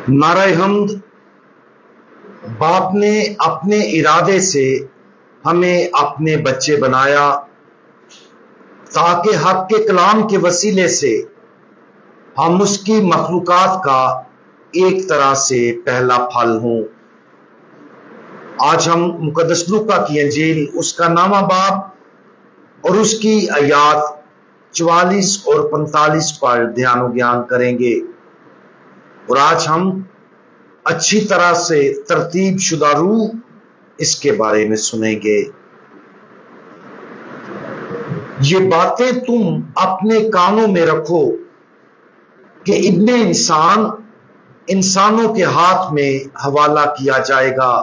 नारा हम्द। बाप ने अपने इरादे से हमें अपने बच्चे बनाया ताकि हक के कलाम के वसीले से हम उसकी मखलूकात का एक तरह से पहला फल हों। आज हम मुकद्दस लूका की अंजील उसका नामा बाब और उसकी आयात 44 और 45 पर ध्यान और ज्ञान करेंगे। और आज हम अच्छी तरह से तरतीब शुदा रूह इसके बारे में सुनेंगे। ये बातें तुम अपने कानों में रखो कि इब्ने इंसान इंसानों के हाथ में हवाला किया जाएगा,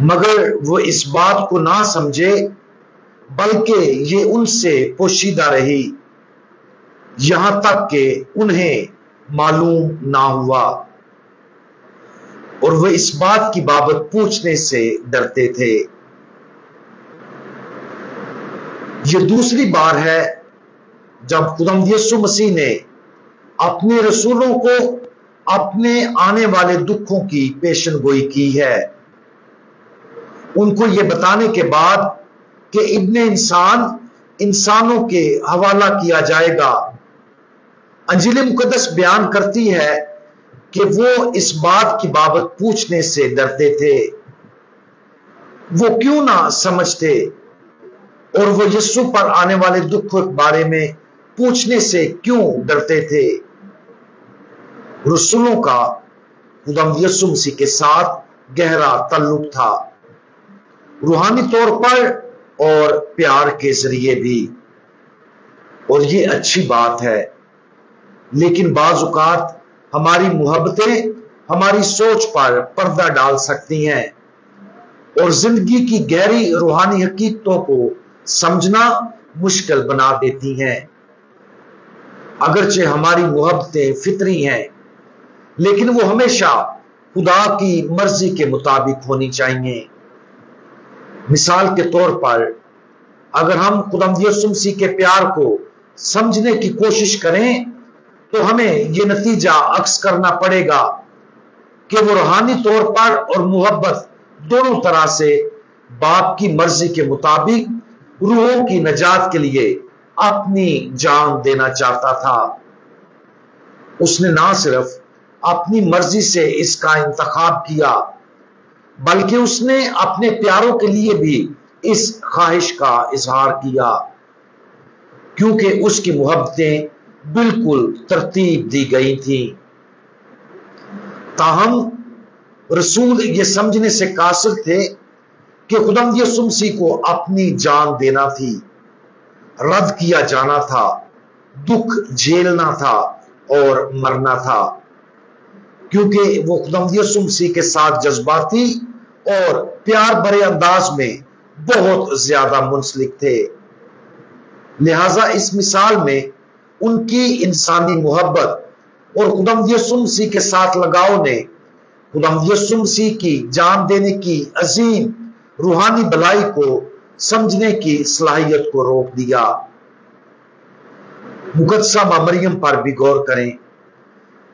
मगर वो इस बात को ना समझे बल्कि ये उनसे पोशीदा रही यहां तक कि उन्हें मालूम ना हुआ और वे इस बात की बाबत पूछने से डरते थे। ये दूसरी बार है जब खुदावंद यीशु मसीह ने अपने रसूलों को अपने आने वाले दुखों की पेशनगोई की है, उनको ये बताने के बाद कि इब्ने इंसान इंसानों के हवाला किया जाएगा। अंजील मुकद्दस बयान करती है कि वो इस बात की बाबत पूछने से डरते थे। वो क्यों ना समझते और वो यीशु पर आने वाले दुखों के बारे में पूछने से क्यों डरते थे। रसूलों का खुदावंद यीशु मसीह के साथ गहरा ताल्लुक था, रूहानी तौर पर और प्यार के जरिए भी, और ये अच्छी बात है। लेकिन बाज़ औक़ात हमारी मुहब्बतें हमारी सोच पर पर्दा डाल सकती हैं और जिंदगी की गहरी रूहानी हकीकतों को समझना मुश्किल बना देती हैं। अगरचे हमारी मुहब्बतें फितरी हैं, लेकिन वो हमेशा खुदा की मर्जी के मुताबिक होनी चाहिए। मिसाल के तौर पर अगर हम खुदावंद यीशु मसीह के प्यार को समझने की कोशिश करें तो हमें यह नतीजा अक्स करना पड़ेगा कि वो रूहानी तौर पर और मुहब्बत दोनों तरह से बाप की मर्जी के मुताबिक रूहों की नजात के लिए अपनी जान देना चाहता था। उसने ना सिर्फ अपनी मर्जी से इसका इंतखाब किया बल्कि उसने अपने प्यारों के लिए भी इस ख्वाहिश का इजहार किया, क्योंकि उसकी मुहब्बतें बिल्कुल तरतीब दी गई थी। ताहम रसूल ये समझने से कासिर थे कि खुदावंद यीशु मसीह को अपनी जान देना थी, रद्द किया जाना था, दुख झेलना था और मरना था, क्योंकि वो खुदावंद यीशु मसीह के साथ जज्बाती और प्यार भरे अंदाज में बहुत ज्यादा मुंसलिक थे। लिहाजा इस मिसाल में उनकी इंसानी मोहब्बत और खुदावंद यीशु मसीह के साथ लगाव ने खुदावंद यीशु मसीह की जान देने की अजीम रूहानी भलाई को समझने की सलाहियत को रोक दिया। मुकद्दसा मां मरियम पर भी गौर करें।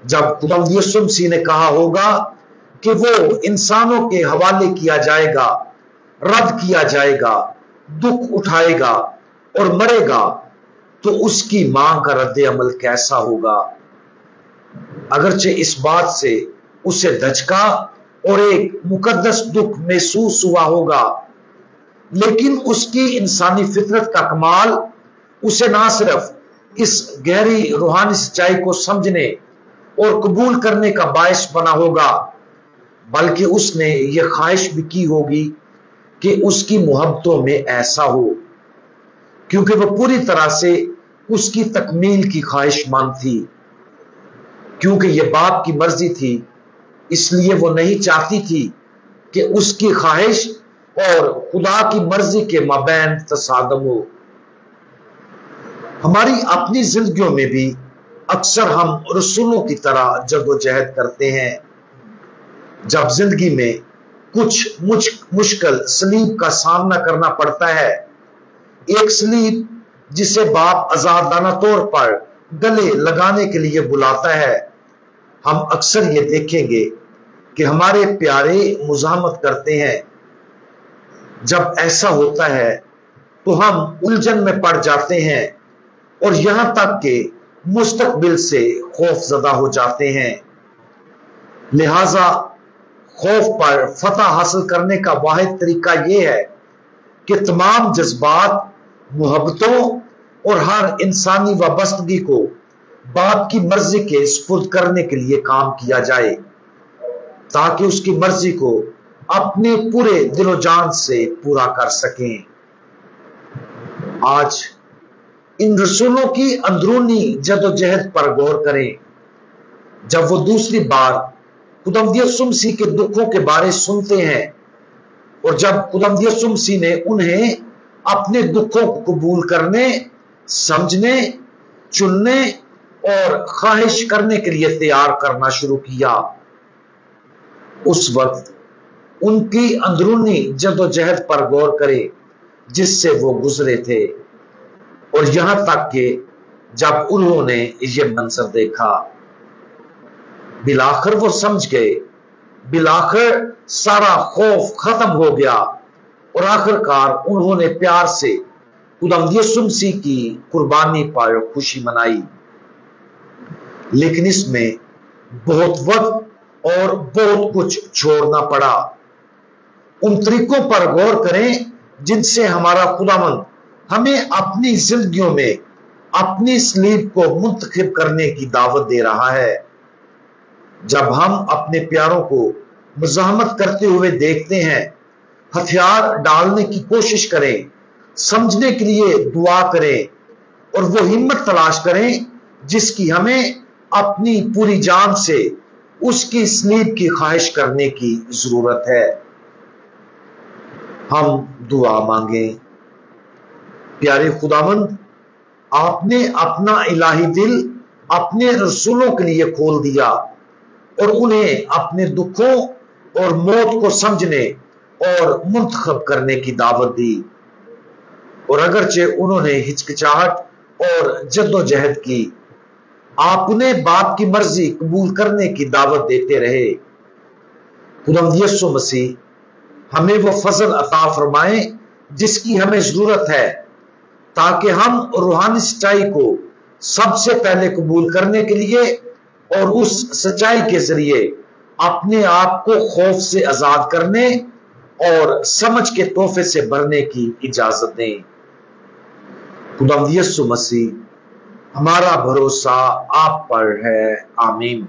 जब खुदावंद यीशु मसीह ने कहा होगा कि वो इंसानों के हवाले किया जाएगा, रद्द किया जाएगा, दुख उठाएगा और मरेगा, तो उसकी मां का रद्द अमल कैसा होगा। अगरचे इस बात से उसे धचका और एक मुकद्दस दुख महसूस हुआ होगा, लेकिन उसकी इंसानी फितरत का कमाल उसे ना सिर्फ इस गहरी रूहानी सच्चाई को समझने और कबूल करने का बायस बना होगा, बल्कि उसने ये ख्वाहिश भी की होगी कि उसकी मोहब्बतों में ऐसा हो, क्योंकि वह पूरी तरह से उसकी तकमील की ख्वाहिशमंद थी। क्योंकि यह बाप की मर्जी थी, इसलिए वो नहीं चाहती थी कि उसकी ख्वाहिश और खुदा की मर्जी के माबैन तसादम हो। हमारी अपनी जिंदगियों में भी अक्सर हम रसूलों की तरह जदोजहद करते हैं। जब जिंदगी में कुछ मुश्किल सलीब का सामना करना पड़ता है, एक सलीब जिसे बाप आजादाना तौर पर गले लगाने के लिए बुलाता है, ہم اکثر یہ دیکھیں گے کہ ہمارے پیارے مزاحمت کرتے ہیں۔ جب ایسا ہوتا ہے تو ہم الجھن میں پڑ جاتے ہیں اور یہاں تک کہ مستقبل سے خوف زدہ ہو جاتے ہیں۔ لہذا خوف پر فتح حاصل کرنے کا واحد طریقہ یہ ہے کہ تمام جذبات، محبتوں اور ہر انسانی وابستگی کو باپ کی مرضی کے سپرد کرنے کے لیے کام کیا جائے، تاکہ اس کی مرضی کو اپنے پورے دل و جان سے پورا کر سکیں۔ آج ان رسولوں کی اندرونی جد و جہد پر غور کریں۔ جب وہ دوسری بار خداوند یسوع مسیح کے دکھوں کے بارے سنتے ہیں اور جب خداوند یسوع مسیح نے انہیں اپنے دکھوں کو قبول کرنے، سمجھنے، چننے اور خواہش کرنے کے لیے تیار کرنا شروع کیا، اس وقت ان کی اندرونی جد و جہد پر غور کرے جس سے وہ گزرے تھے، اور یہاں تک کہ جب انہوں نے یہ منظر دیکھا، بالآخر وہ سمجھ گئے، بالآخر سارا خوف ختم ہو گیا اور آخرکار انہوں نے پیار سے خداوند یسوع مسیح کی قربانی پر خوشی منائی۔ لیکن اس میں بہت وقت اور بہت کچھ چھوڑنا پڑا۔ ان طریقوں پر غور کریں جن سے ہمارا خداوند ہمیں اپنی زندگیوں میں اپنی صلیب کو منتخب کرنے کی دعوت دے رہا ہے۔ جب ہم اپنے پیاروں کو مزاحمت کرتے ہوئے دیکھتے ہیں، ہتھیار ڈالنے کی کوشش کریں، سمجھنے کے لیے دعا کریں اور وہ ہمت تلاش کریں جس کی ہمیں اپنی پوری جان سے اس کی صلیب کی خواہش کرنے کی ضرورت ہے۔ ہم دعا مانگیں۔ پیارے خداوند، آپ نے اپنا الہی دل اپنے رسولوں کے لیے کھول دیا اور انہیں اپنے دکھوں اور موت کو سمجھنے اور منتخب کرنے کی دعوت دی، اور اگرچہ انہوں نے ہچکچاہٹ اور جد و جہد کی، آپ انہیں باپ کی مرضی قبول کرنے کی دعوت دیتے رہے۔ خداوند یسوع مسیح ہمیں وہ فضل عطا فرمائیں جس کی ہمیں ضرورت ہے، تاکہ ہم روحانی سچائی کو سب سے پہلے قبول کرنے کے لیے اور اس سچائی کے ذریعے اپنے آپ کو خوف سے آزاد کرنے اور سمجھ کے تحفے سے بھرنے کی اجازت دیں۔ خداوند یسوع مسیح، ہمارا بھروسہ آپ پر ہے۔ آمین۔